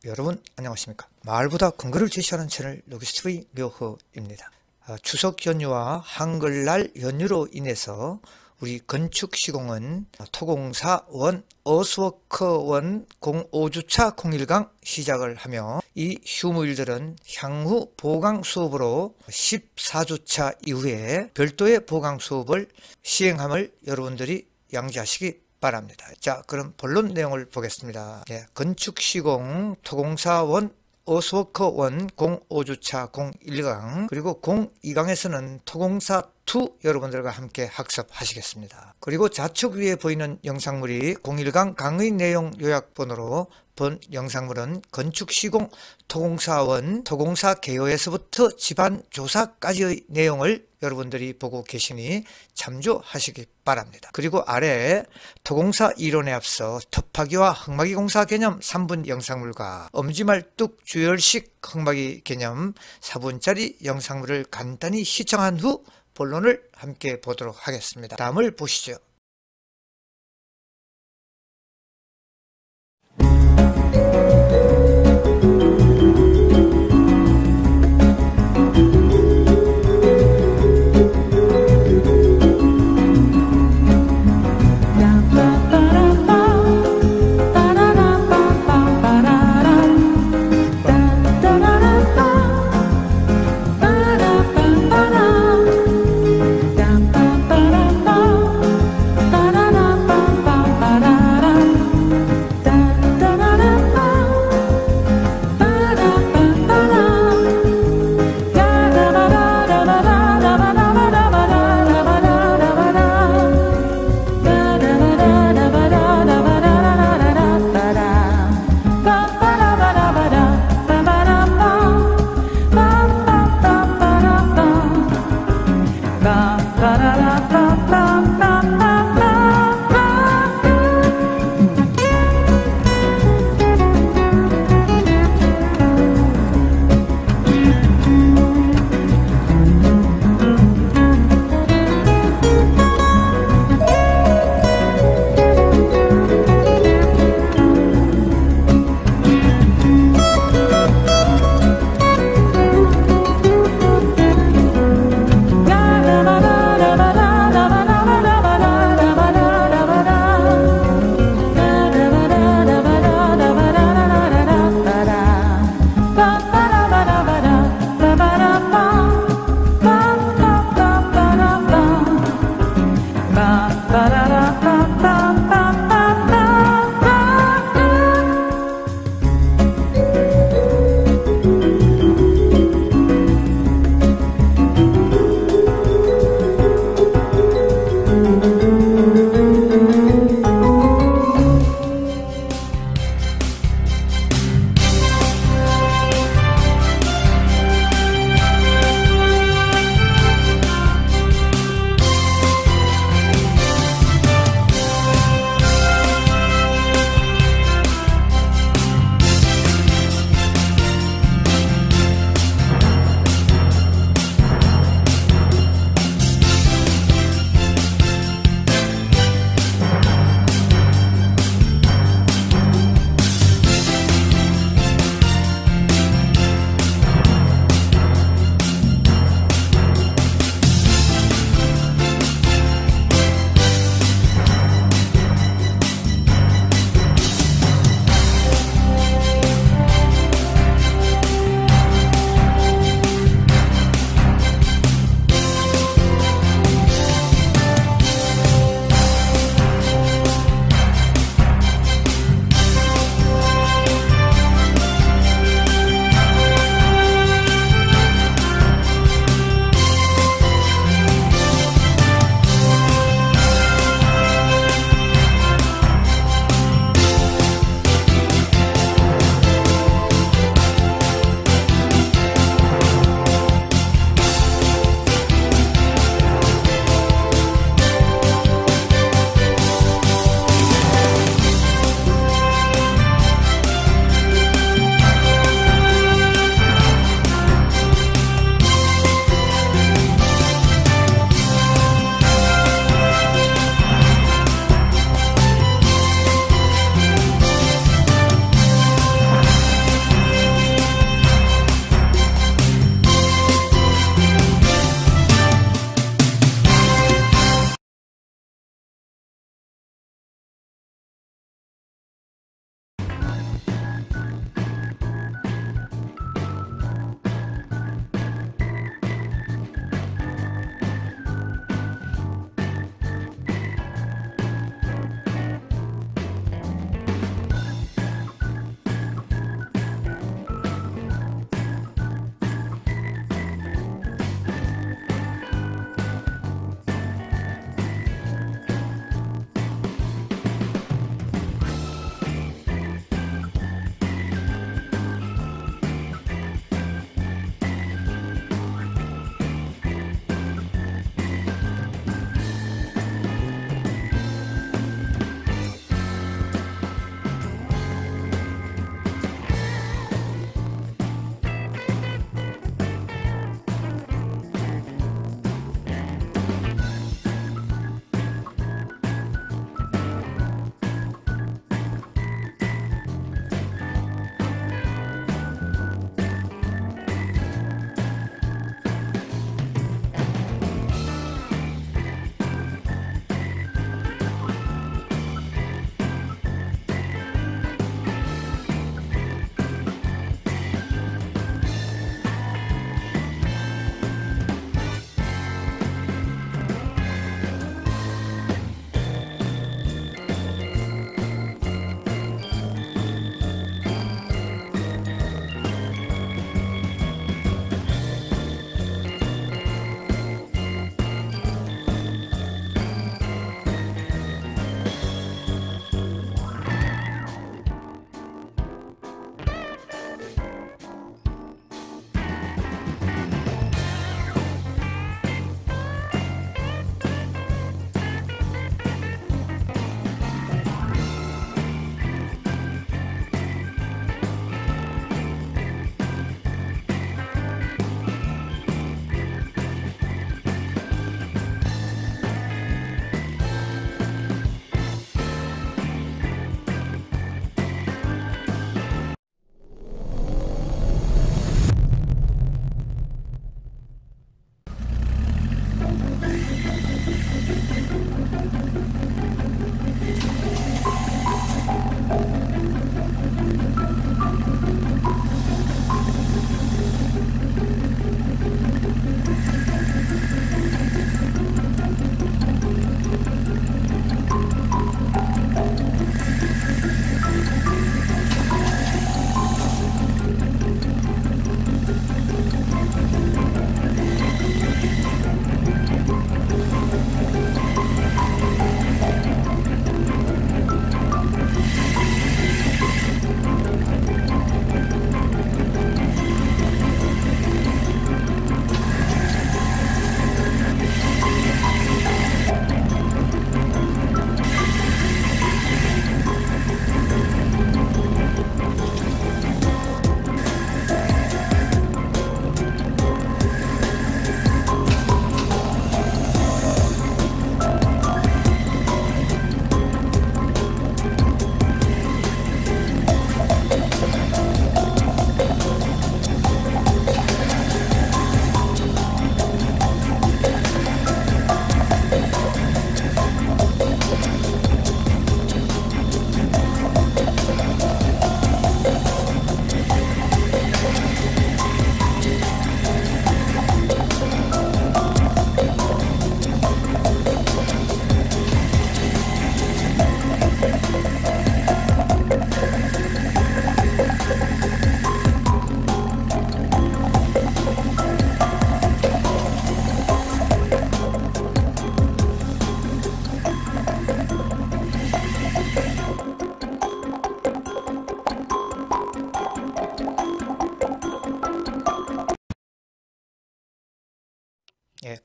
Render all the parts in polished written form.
여러분 안녕하십니까. 마을보다 근거를 제시하는 채널 로기스TV 묘허입니다. 추석 연휴와 한글날 연휴로 인해서 우리 건축시공은 토공사원 어스워커원 05주차 01강 시작을 하며 이 휴무일들은 향후 보강 수업으로 14주차 이후에 별도의 보강 수업을 시행함을 여러분들이 양지하시기 바랍니다. 자, 그럼 본론 내용을 보겠습니다. 건축시공 토공사원 어스워커원 05주차 01강 그리고 02강에서는 토공사2 여러분들과 함께 학습하시겠습니다. 그리고 좌측 위에 보이는 영상물이 01강 강의 내용 요약본으로 본 영상물은 건축시공 토공사원 토공사 개요에서부터 집안조사까지의 내용을 여러분들이 보고 계시니 참조하시기 바랍니다. 그리고 아래 토공사 이론에 앞서 텃파기와 흙막이 공사 개념 3분 영상물과 엄지말뚝 주열식 흙막이 개념 4분짜리 영상물을 간단히 시청한 후 본론을 함께 보도록 하겠습니다. 다음을 보시죠.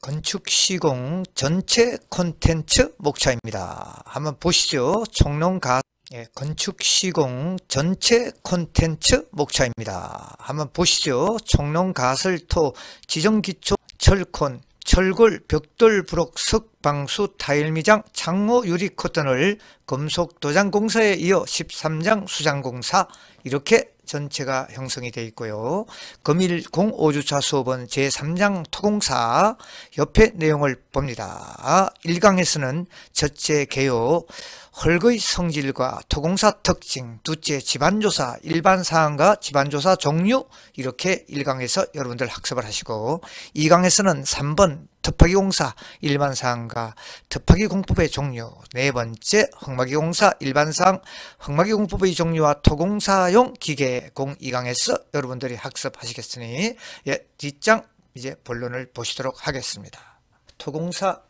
건축 시공 전체 콘텐츠 목차입니다. 한번 보시죠. 총론가 건축 시공 전체 콘텐츠 목차입니다. 한번 보시죠. 총론 가설토 지정기초 철콘 철골 벽돌 부록 석방수 타일 미장 창호 유리 커튼을 금속 도장 공사에 이어 13장 수장 공사 이렇게 전체가 형성이 되어 있고요. 금일 05주차 수업은 제3장 토공사 옆에 내용을 봅니다. 1강에서는 첫째 개요, 헐거의 성질과 토공사 특징, 둘째 집안조사, 일반사항과 집안조사 종류 이렇게 1강에서 여러분들 학습을 하시고 2강에서는 3번 덮하기 공사 일반사항과 덮하기 공법의 종류, 네 번째 흙막이 공사 일반사항 흙막이 공법의 종류와 토공사용 기계 02강에서 여러분들이 학습하시겠으니 뒷장 이제 본론을 보시도록 하겠습니다. 토공사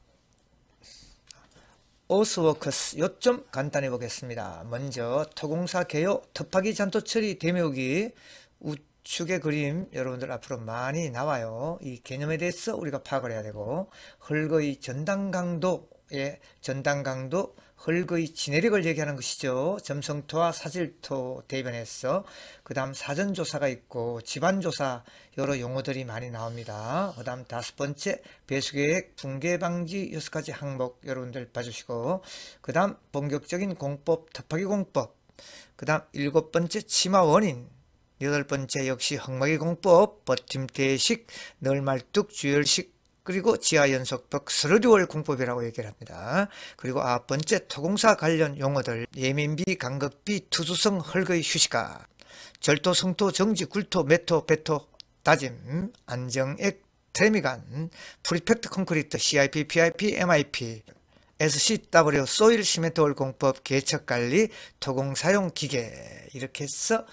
어스워크스 요점 간단히 보겠습니다. 먼저 토공사 개요 덮하기 잔토 처리 대묘기 우측의 그림 여러분들 앞으로 많이 나와요. 이 개념에 대해서 우리가 파악을 해야 되고 흙의 전단 강도의 전단 강도 흙의 진해력을 얘기하는 것이죠. 점성토와 사질토 대변해서 그 다음 사전조사가 있고 집안조사 여러 용어들이 많이 나옵니다. 그 다음 5번째 배수계획 붕괴방지 6가지 항목 여러분들 봐주시고 그 다음 본격적인 공법 덮하기 공법 그 다음 7번째 치마 원인 8번째 역시 흙막이 공법 버팀대식 널말뚝 주열식 그리고 지하연속벽 스러리월 공법이라고 얘기를 합니다. 그리고 9번째 토공사 관련 용어들 예민비, 간극비, 투수성, 흙의 휴식가 절토, 성토, 정지, 굴토, 매토, 배토, 다짐, 안정액, 트레미간, 프리팩트 콘크리트, CIP, PIP, MIP, SCW, 소일 시멘트홀 공법, 개척관리, 토공사용 기계 이렇게 해서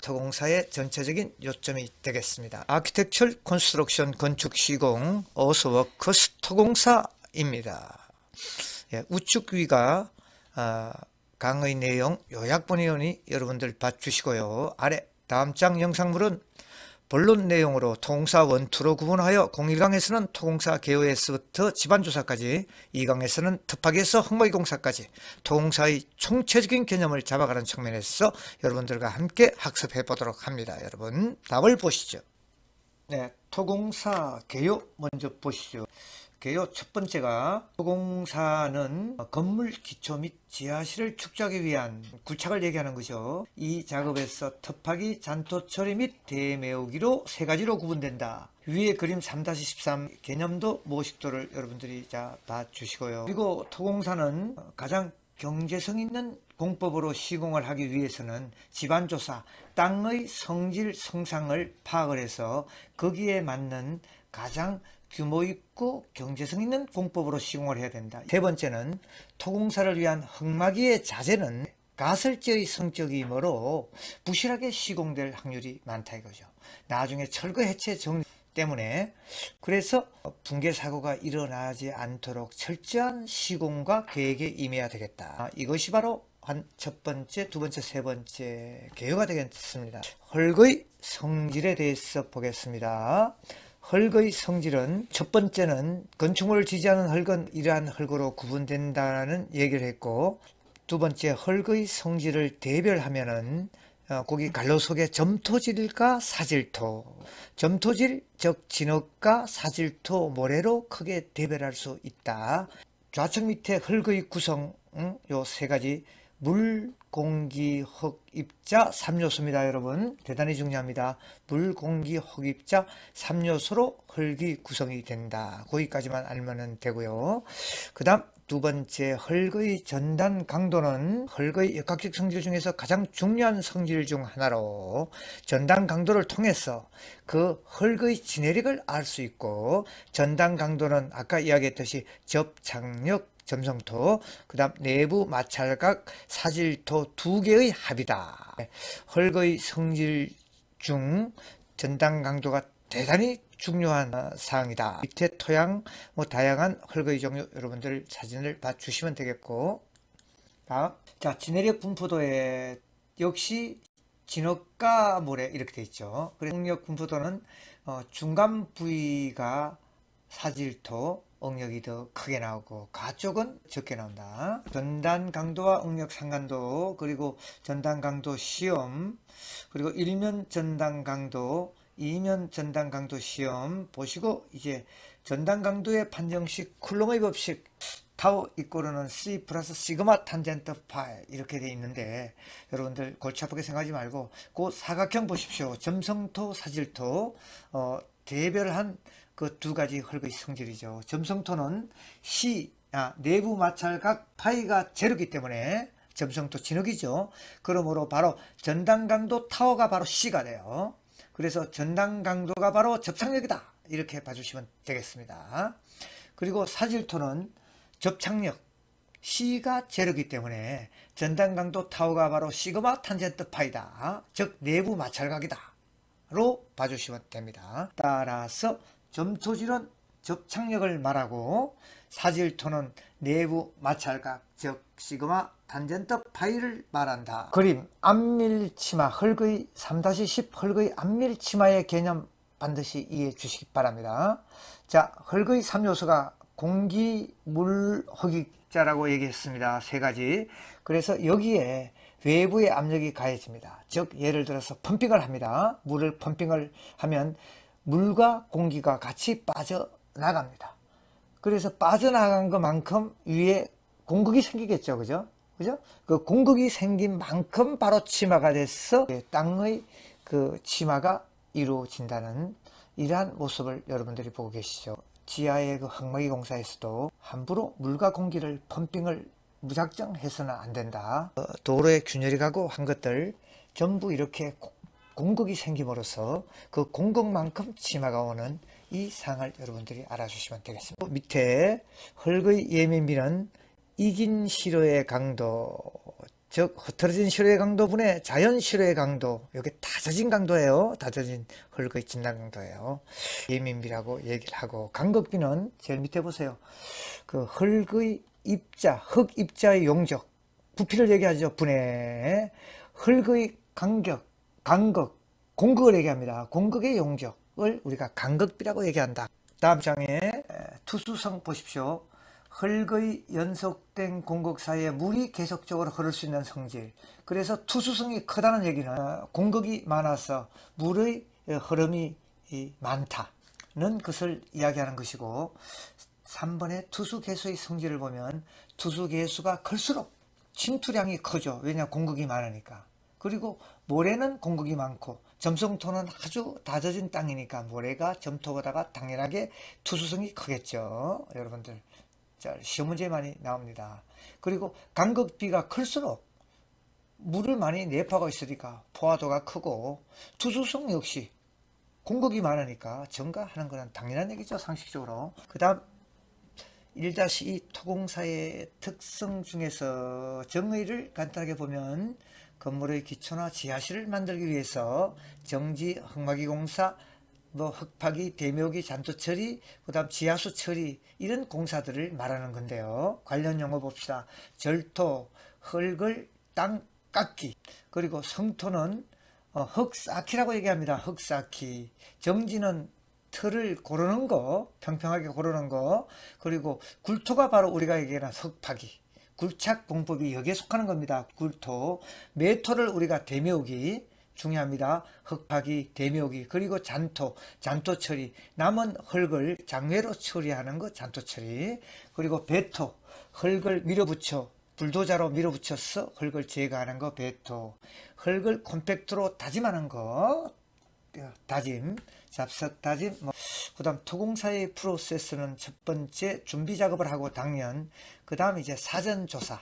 토공사의 전체적인 요점이 되겠습니다. 아키텍처 컨스트럭션 건축 시공 어스워크스 토공사입니다. 우측 위가 강의 내용 요약본이오니 여러분들 봐주시고요. 아래 다음 장 영상물은 본론 내용으로 토공사 원투로 구분하여 01강에서는 토공사 개요에서부터 집안조사까지 2강에서는 덮하기에서 흙막이 공사까지 토공사의 총체적인 개념을 잡아가는 측면에서 여러분들과 함께 학습해 보도록 합니다. 여러분 답을 보시죠. 토공사 개요 먼저 보시죠. 개요 첫 번째가 토공사는 건물 기초 및 지하실을 축적하기 위한 굴착을 얘기하는 거죠. 이 작업에서 덮하기, 잔토 처리 및 대매우기로 3가지로 구분된다. 위에 그림 3-13 개념도 모식도를 여러분들이 봐주시고요. 그리고 토공사는 가장 경제성 있는 공법으로 시공을 하기 위해서는 집안조사, 땅의 성질, 성상을 파악을 해서 거기에 맞는 가장 규모 있고 경제성 있는 공법으로 시공을 해야 된다. 세 번째는 토공사를 위한 흙막이의 자재는 가설제의 성격이므로 부실하게 시공될 확률이 많다 이거죠. 나중에 철거 해체 정리 때문에 그래서 붕괴 사고가 일어나지 않도록 철저한 시공과 계획에 임해야 되겠다. 이것이 바로 첫 번째, 두 번째, 세 번째 개요가 되겠습니다. 흙의 성질에 대해서 보겠습니다. 흙의 성질은 첫 번째는 건축물을 지지하는 흙은 이러한 흙으로 구분된다는 얘기를 했고 두 번째 흙의 성질을 대별하면은 거기 갈로 속에 점토질과 사질토 점토질 즉 진흙과 사질토 모래로 크게 대별할 수 있다. 좌측 밑에 흙의 구성 요 3가지 물, 공기, 흙, 입자 3요소입니다. 여러분 대단히 중요합니다. 물, 공기, 흙, 입자 3요소로 흙이 구성이 된다. 거기까지만 알면 되고요. 그 다음 두 번째 흙의 전단 강도는 흙의 역학적 성질 중에서 가장 중요한 성질 중 하나로 전단 강도를 통해서 그 흙의 진해력을 알 수 있고 전단 강도는 아까 이야기했듯이 접착력 점성토, 그 다음 내부 마찰각, 사질토 2개의 합이다. 흙의 성질 중 전단 강도가 대단히 중요한 사항이다. 밑에 토양, 다양한 흙의 종류 여러분들 사진을 봐주시면 되겠고 자, 진해력 분포도에 역시 진흙과 모래 이렇게 되어 있죠. 그래서 진해력 분포도는 중간 부위가 사질토 응력이 더 크게 나오고 가 쪽은 적게 나온다. 전단 강도와 응력 상간도, 그리고 전단 강도 시험, 그리고 일면 전단 강도, 이면 전단 강도 시험 보시고, 이제 전단 강도의 판정식 쿨롱의 법칙 타우 이꼬르는 C 플러스 시그마 탄젠트 파이 이렇게 돼 있는데, 여러분들 골치 아프게 생각하지 말고 그 사각형 보십시오. 점성토, 사질토 대별한 그 두 가지 흙의 성질이죠. 점성토는 내부 마찰각 파이가 제로기 때문에 점성토 진흙이죠. 그러므로 바로 전단 강도 타워가 바로 C가 돼요. 그래서 전단 강도가 바로 접착력이다, 이렇게 봐주시면 되겠습니다. 그리고 사질토는 접착력 C가 제로기 때문에 전단 강도 타워가 바로 시그마 탄젠트 파이다, 즉 내부 마찰각이다 로 봐주시면 됩니다. 따라서 점토질은 접착력을 말하고 사질토는 내부 마찰각, 즉 시그마 탄젠트 파이를 말한다. 그림 안밀치마 흙의 3-10 흙의 안밀치마의 개념 반드시 이해해 주시기 바랍니다. 자, 흙의 3요소가 공기, 물, 흙입자라고 얘기했습니다. 세 가지. 그래서 여기에 외부의 압력이 가해집니다. 즉 예를 들어서 펌핑을 합니다. 물을 펌핑을 하면 물과 공기가 같이 빠져나갑니다. 그래서 빠져나간 것만큼 위에 공극이 생기겠죠. 그죠? 그 공극이 생긴 만큼 바로 치마가 돼서 땅의 그 치마가 이루어진다는 이러한 모습을 여러분들이 보고 계시죠. 지하의 그 흙먹이 공사에서도 함부로 물과 공기를 펌핑을 무작정 해서는 안 된다. 도로에 균열이 가고 한 것들 전부 이렇게 공극이 생김으로써 그 공극만큼 치마가 오는 이 상을 여러분들이 알아주시면 되겠습니다. 밑에 흙의 예민비는 이긴 실효의 강도, 즉 흐트러진 실효의 강도분의 자연 실효의 강도, 이게 다져진 강도예요. 다져진 흙의 진단 강도예요. 예민비라고 얘기를 하고, 간극비는 제일 밑에 보세요. 그 흙의 입자, 흙 입자의 용적, 부피를 얘기하죠. 분해. 흙의 간격, 간극, 공극을 얘기합니다. 공극의 용적을 우리가 간극비라고 얘기한다. 다음 장에 투수성 보십시오. 흙의 연속된 공극 사이에 물이 계속적으로 흐를 수 있는 성질. 그래서 투수성이 크다는 얘기는 공극이 많아서 물의 흐름이 많다는 것을 이야기하는 것이고, 3번의 투수개수의 성질을 보면 투수개수가 클수록 침투량이 크죠. 왜냐, 공극이 많으니까. 그리고 모래는 공극이 많고 점성토는 아주 다져진 땅이니까 모래가 점토보다가 당연하게 투수성이 크겠죠. 여러분들 자, 시험 문제에 많이 나옵니다. 그리고 간극비가 클수록 물을 많이 내포하고 있으니까 포화도가 크고, 투수성 역시 공극이 많으니까 증가하는 것은 당연한 얘기죠. 상식적으로. 그 다음 1-2 토공사의 특성 중에서 정의를 간단하게 보면, 건물의 기초나 지하실을 만들기 위해서 정지, 흙막이 공사, 흙파기, 대묘기, 잔토 처리, 그 다음 지하수 처리, 이런 공사들을 말하는 건데요. 관련 용어 봅시다. 절토, 흙을 땅 깎기, 그리고 성토는 흙 쌓기라고 얘기합니다. 흙 쌓기. 정지는 틀을 고르는 거, 평평하게 고르는 거, 그리고 굴토가 바로 우리가 얘기하는 흙파기, 굴착 공법이 여기에 속하는 겁니다. 굴토. 매토를 우리가 대묘기, 중요합니다. 흙파기, 대묘기, 그리고 잔토, 잔토 처리, 남은 흙을 장외로 처리하는 거 잔토 처리, 그리고 배토, 흙을 밀어붙여 불도자로 밀어붙여서 흙을 제거하는 거 배토, 흙을 콤팩트로 다짐하는 거 다짐, 잡석 다짐. 그 다음 토공사의 프로세스는 첫 번째 준비 작업을 하고 당연, 그 다음 이제 사전 조사,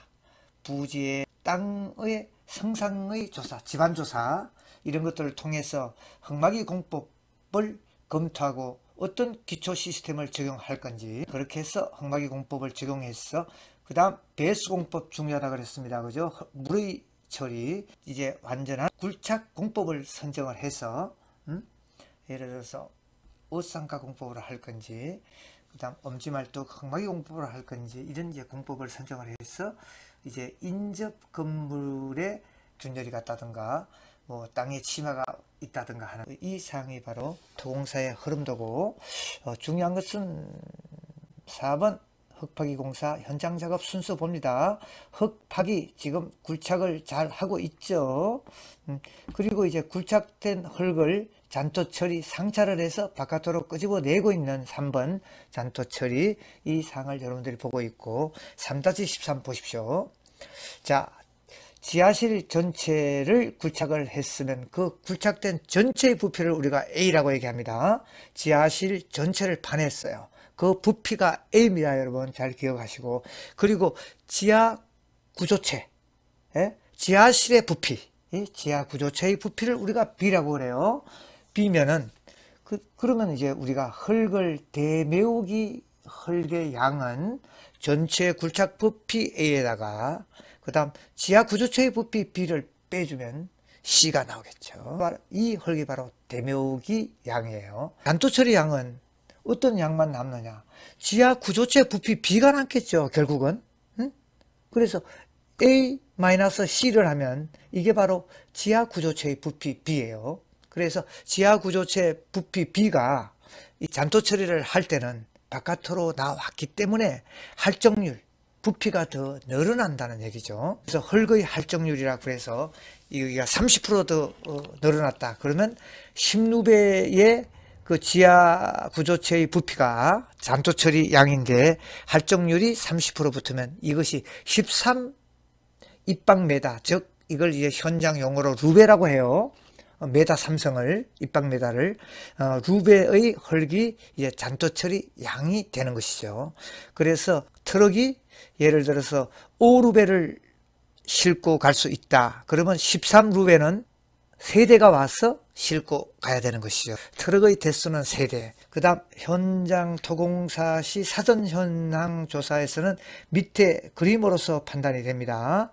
부지의 땅의 성상의 조사, 집안 조사, 이런 것들을 통해서 흙막이 공법을 검토하고 어떤 기초 시스템을 적용할 건지, 그렇게 해서 흙막이 공법을 적용해서 그 다음 배수 공법 중요하다 그랬습니다. 그죠? 물의 처리, 이제 완전한 굴착 공법을 선정을 해서 예를 들어서 옷상가 공법으로 할 건지, 그 다음 엄지말뚝 흙막이 공법으로 할 건지, 이런 이제 공법을 선정을 해서 이제 인접 건물에 균열이 갔다든가 뭐 땅에 침하가 있다든가 하는 이 사항이 바로 토공사의 흐름도고, 중요한 것은 4번 흙파기 공사 현장 작업 순서 봅니다. 흙파기 지금 굴착을 잘 하고 있죠. 그리고 이제 굴착된 흙을 잔토 처리 상차를 해서 바깥으로 끄집어내고 있는 3번 잔토 처리, 이 사항을 여러분들이 보고 있고, 3-13 보십시오. 자, 지하실 전체를 굴착을 했으면 그 굴착된 전체의 부피를 우리가 A라고 얘기합니다. 지하실 전체를 파냈어요. 그 부피가 A입니다. 여러분 잘 기억하시고, 그리고 지하 구조체, 지하실의 부피, 지하 구조체의 부피를 우리가 B라고 그래요. B면은 그러면 이제 우리가 흙을 대메우기 흙의 양은 전체 굴착 부피 A에다가 그 다음 지하 구조체의 부피 B를 빼주면 C가 나오겠죠. 이 흙이 바로 대메우기 양이에요. 잔토 처리 양은 어떤 양만 남느냐? 지하 구조체 부피 B가 남겠죠, 결국은. 그래서 A-C를 하면 이게 바로 지하 구조체의 부피 B예요. 그래서 지하 구조체 부피 B가 이 잔토 처리를 할 때는 바깥으로 나왔기 때문에 할정률, 부피가 더 늘어난다는 얘기죠. 그래서 흙의 할정률이라고 해서 여기가 30%더 늘어났다. 그러면 16배의 그 지하 구조체의 부피가 잔토 처리 양인데 할정률이 30% 붙으면 이것이 13 입방메다, 즉 이걸 이제 현장 용어로 루베라고 해요. 메다 삼성을, 입방메다를, 루베의 흙이 이제 잔토 처리 양이 되는 것이죠. 그래서 트럭이 예를 들어서 5루베를 싣고 갈 수 있다. 그러면 13루베는 3대가 와서 싣고 가야 되는 것이죠. 트럭의 대수는 3대. 그 다음 현장 토공사 시 사전 현황 조사에서는 밑에 그림으로서 판단이 됩니다.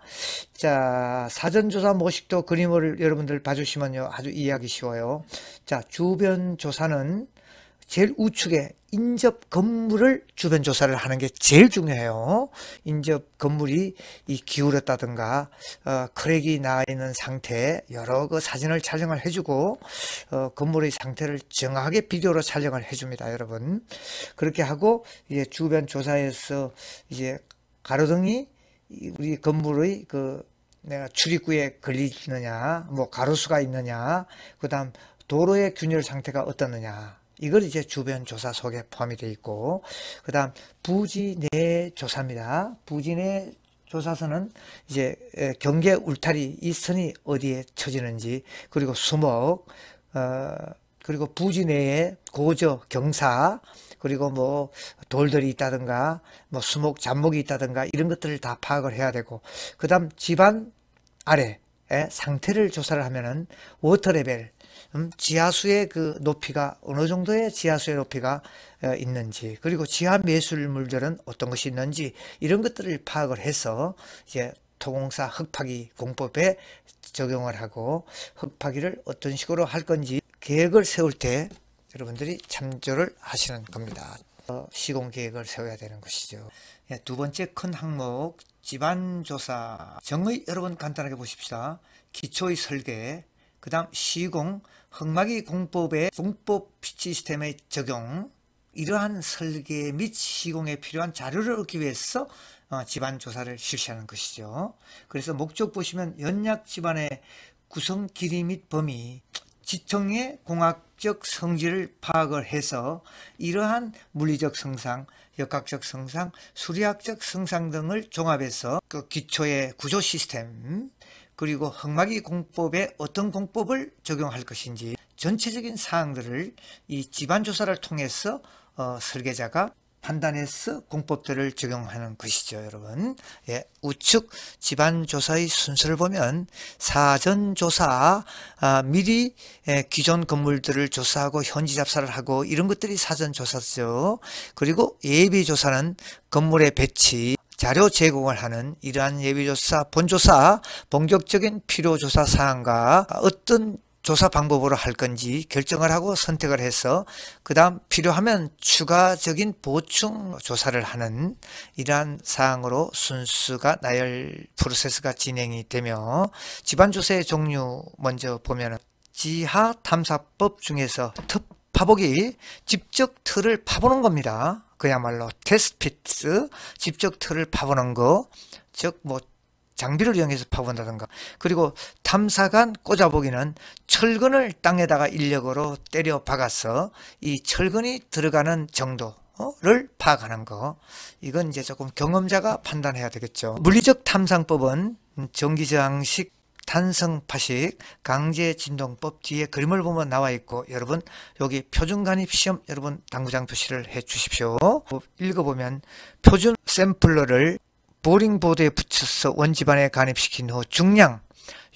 자, 사전 조사 모식도 그림을 여러분들 봐주시면요, 아주 이해하기 쉬워요. 자, 주변 조사는 제일 우측에 인접 건물을 주변 조사를 하는 게 제일 중요해요. 인접 건물이 기울었다든가 크랙이 나 있는 상태, 여러 그 사진을 촬영을 해주고 건물의 상태를 정확하게 비디오로 촬영을 해줍니다, 여러분. 그렇게 하고 이제 주변 조사에서 이제 가로등이 우리 건물의 내가 출입구에 걸리느냐, 뭐 가로수가 있느냐, 그다음 도로의 균열 상태가 어떻느냐. 이걸 이제 주변 조사 속에 포함이 되어 있고, 그 다음 부지 내 조사입니다. 부지 내 조사서는 이제 경계 울타리 이 선이 어디에 쳐지는지, 그리고 수목, 그리고 부지 내에 고저, 경사, 그리고 뭐 돌들이 있다든가, 뭐 수목, 잡목이 있다든가 이런 것들을 다 파악을 해야 되고, 그 다음 집안 아래 상태를 조사를 하면은 워터 레벨, 지하수의 그 높이가 어느 정도의 지하수의 높이가 있는지, 그리고 지하 매수물들은 어떤 것이 있는지, 이런 것들을 파악을 해서 이제 토공사 흙파기 공법에 적용을 하고 흙파기를 어떤 식으로 할 건지 계획을 세울 때 여러분들이 참조를 하시는 겁니다. 시공 계획을 세워야 되는 것이죠. 두 번째 큰 항목 집안조사 정의, 여러분 간단하게 보십시다. 기초의 설계, 그 다음 시공, 흙막이 공법의 공법 시스템의 적용, 이러한 설계 및 시공에 필요한 자료를 얻기 위해서 집안조사를 실시하는 것이죠. 그래서 목적 보시면 연약 집안의 구성 길이 및 범위, 지층의 공학적 성질을 파악을 해서 이러한 물리적 성상, 역학적 성상, 수리학적 성상 등을 종합해서 그 기초의 구조 시스템, 그리고 흙막이 공법에 어떤 공법을 적용할 것인지 전체적인 사항들을 이 집안조사를 통해서 설계자가 판단해서 공법들을 적용하는 것이죠, 여러분. 우측 집안조사의 순서를 보면 사전조사, 미리 기존 건물들을 조사하고 현지 답사를 하고 이런 것들이 사전조사죠. 그리고 예비조사는 건물의 배치, 자료 제공을 하는 이러한 예비조사, 본조사, 본격적인 필요조사 사항과 어떤 조사 방법으로 할 건지 결정을 하고 선택을 해서 그 다음 필요하면 추가적인 보충 조사를 하는 이러한 사항으로 순수가 나열 프로세스가 진행이 되며, 집안조사의 종류 먼저 보면 지하탐사법 중에서 파보기, 직접 틀을 파보는 겁니다. 그야말로 테스트피트, 직접 틀을 파보는 거, 즉 뭐 장비를 이용해서 파본다든가. 그리고 탐사관 꽂아보기는 철근을 땅에다가 인력으로 때려 박아서 이 철근이 들어가는 정도를 파악하는 거. 이건 이제 조금 경험자가 판단해야 되겠죠. 물리적 탐상법은 전기저항식, 탄성파식, 강제진동법 뒤에 그림을 보면 나와 있고, 여러분 여기 표준간입시험 여러분 당구장 표시를 해 주십시오. 읽어보면 표준 샘플러를 보링보드에 붙여서 원지반에 간입시킨 후 중량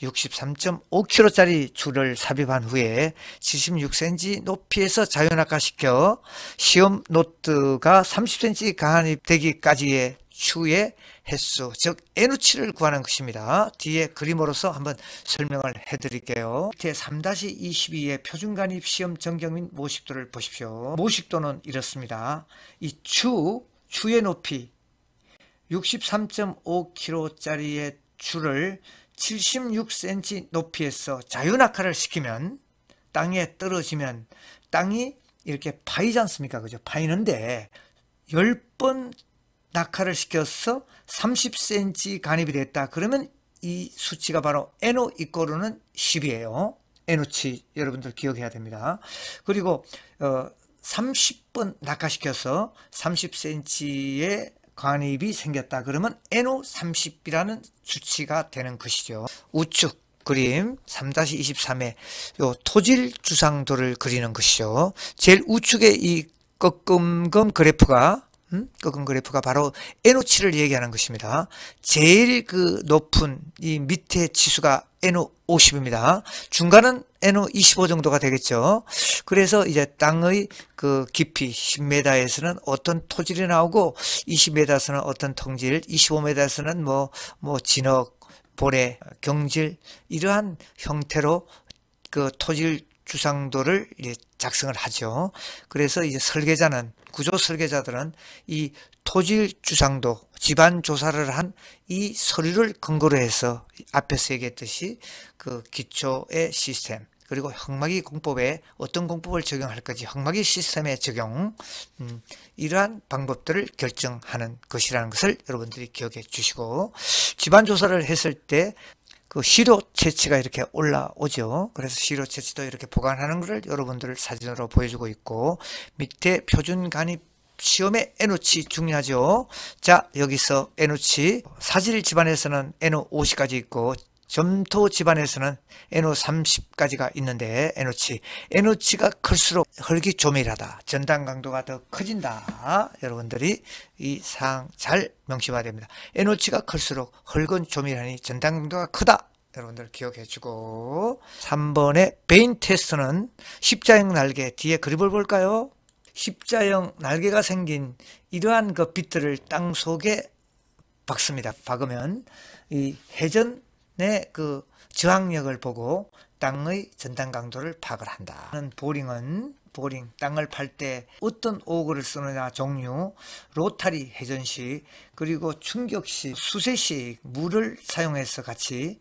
63.5kg짜리 줄을 삽입한 후에 76cm 높이에서 자유낙하시켜 시험 노트가 30cm 간입되기까지의 추의 횟수, 즉 N우치를 구하는 것입니다. 뒤에 그림으로서 한번 설명을 해드릴게요. 밑에 3-22의 표준간입 시험 정경 및 모식도를 보십시오. 모식도는 이렇습니다. 이 추의 높이 63.5kg짜리의 줄을 76cm 높이에서 자유낙하를 시키면, 땅에 떨어지면 땅이 이렇게 파이지 않습니까? 그죠? 파이는데 10번 낙하를 시켜서 30cm 간입이 됐다. 그러면 이 수치가 바로 NO 이꼬르는 10이에요. NO치 여러분들 기억해야 됩니다. 그리고 30번 낙하시켜서 30cm의 간입이 생겼다. 그러면 NO30이라는 수치가 되는 것이죠. 우측 그림 3-23의 요 토질 주상도를 그리는 것이죠. 제일 우측에 이 꺾음금 그래프가 바로 NO치를 얘기하는 것입니다. 제일 그 높은 이 밑에 지수가 NO50입니다. 중간은 NO25 정도가 되겠죠. 그래서 이제 땅의 그 깊이 10m에서는 어떤 토질이 나오고, 20m에서는 어떤 통질, 25m에서는 뭐 진흙, 보래, 경질, 이러한 형태로 그 토질 주상도를 이제 작성을 하죠. 그래서 이제 구조 설계자들은 이 토질 주상도, 집안 조사를 한 이 서류를 근거로 해서 앞에서 얘기했듯이 그 기초의 시스템, 그리고 흙막이 공법에 어떤 공법을 적용할 건지 흙막이 시스템의 적용, 이러한 방법들을 결정하는 것이라는 것을 여러분들이 기억해 주시고, 집안 조사를 했을 때 그 시료 채취가 이렇게 올라오죠. 그래서 시료 채취도 이렇게 보관하는 것을 여러분들 사진으로 보여주고 있고, 밑에 표준 간입 시험의 NO치 중요하죠. 자, 여기서 NO치, 사질 집안에서는 NO50까지 있고, 점토 집안에서는 NO30까지가 있는데, NO치가 클수록 흙이 조밀하다, 전단 강도가 더 커진다. 여러분들이 이 사항 잘 명심해야 됩니다. NO치가 클수록 흙은 조밀하니 전단 강도가 크다. 여러분들 기억해 주고, 3번의 베인 테스트는 십자형 날개, 뒤에 그림을 볼까요? 십자형 날개가 생긴 이러한 그 비트를 땅 속에 박습니다. 박으면 이 회전의 그 저항력을 보고 땅의 전단 강도를 파악을 한다. 보링, 땅을 팔 때 어떤 오그를 쓰느냐 종류, 로타리 회전식, 그리고 충격식, 수세식, 물을 사용해서 같이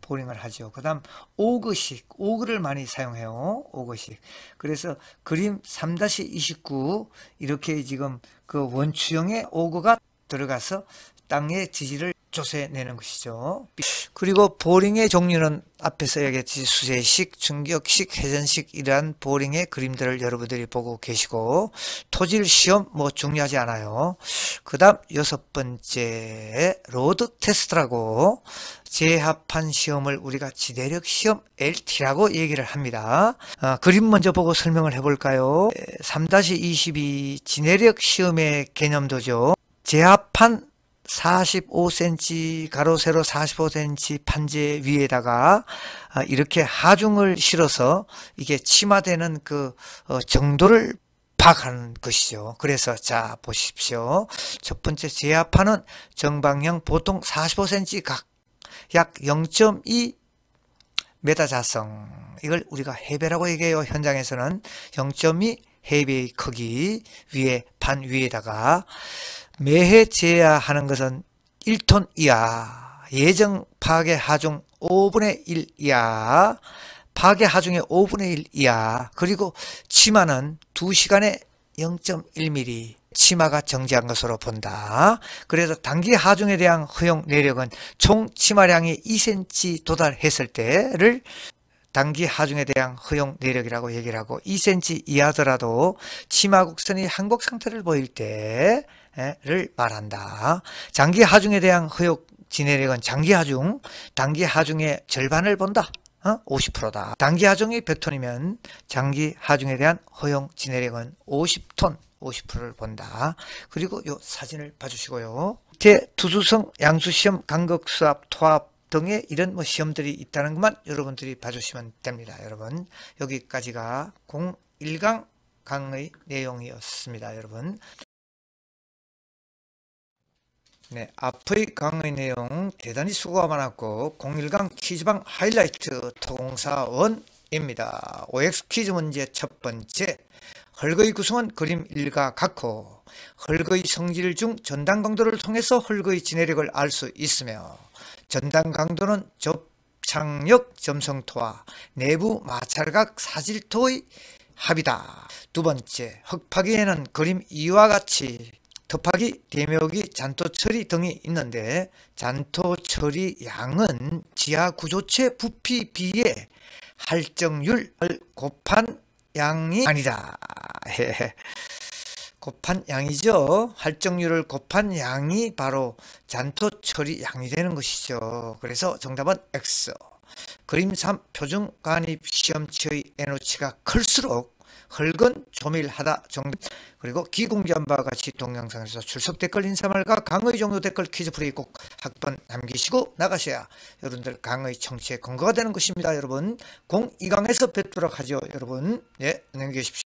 보링을 하죠. 그 다음 오그를 많이 사용해요. 오그식. 그래서 그림 3-29 이렇게 지금 그 원추형의 오그가 들어가서 땅의 지지를 조사해내는 것이죠. 그리고 보링의 종류는 앞에서 얘기했듯이 수세식, 충격식, 회전식, 이러한 보링의 그림들을 여러분들이 보고 계시고, 토질 시험 뭐 중요하지 않아요. 그 다음 6번째 로드 테스트라고, 재합판 시험을 우리가 지대력 시험 LT라고 얘기를 합니다. 그림 먼저 보고 설명을 해볼까요? 3-22 지내력 시험의 개념도죠. 재합판 45cm 가로 세로 45cm 판재 위에다가 이렇게 하중을 실어서 이게 침하되는 그 정도를 파악하는 것이죠. 그래서 자 보십시오. 첫 번째 재합판은 정방형 보통 45cm 각 약 0.2m 자성, 이걸 우리가 해배라고 얘기해요. 현장에서는 0.2 해배의 크기 위에 반 위에다가 매해 재야 하는 것은 1톤 이하, 예정 파괴 하중 5분의 1 이하, 파괴 하중의 5분의 1 이하, 그리고 치마는 2시간에 0.1mm 치마가 정지한 것으로 본다. 그래서 단기 하중에 대한 허용 내력은 총 치마량이 2cm 도달했을 때를 단기 하중에 대한 허용 내력이라고 얘기를 하고, 2cm 이하더라도 치마 곡선이 한곡 상태를 보일 때를 말한다. 장기 하중에 대한 허용 진해력은 장기 하중, 단기 하중의 절반을 본다. 50%다. 단기 하중이 100톤이면 장기 하중에 대한 허용 진해력은 50톤, 50%를 본다. 그리고 요 사진을 봐주시고요. 투수성, 양수시험, 간극수압, 토합 등의 이런 시험들이 있다는 것만 여러분들이 봐주시면 됩니다. 여러분, 여기까지가 01강 강의 내용이었습니다. 여러분, 네, 앞의 강의 내용 대단히 수고가 많았고 01강 퀴즈방 하이라이트 토공사1입니다. OX 퀴즈 문제 첫 번째, 헐거의 구성은 그림 1과 같고 헐거의 성질 중 전단 강도를 통해서 헐거의 진해력을 알 수 있으며 전단 강도는 접착력 점성토와 내부 마찰각 사질토의 합이다. 두 번째, 흙파기에는 그림 2와 같이 덮하기, 대묘기, 잔토 처리 등이 있는데 잔토 처리 양은 지하 구조체 부피 비에 할정률을 곱한 양이 아니다. 곱한 양이죠. 할정률을 곱한 양이 바로 잔토 처리 양이 되는 것이죠. 그래서 정답은 X. 그림 3, 표준 간입 시험치의 NO치가 클수록 흙은 조밀하다 정답. 그리고 기공개한 바와 같이 동영상에서 출석 댓글 인사말과 강의 종료 댓글 퀴즈 프리 꼭 학번 남기시고 나가셔야 여러분들 강의 청취에 근거가 되는 것입니다. 여러분, 02강에서 뵙도록 하죠. 여러분, 예, 안녕히 계십시오.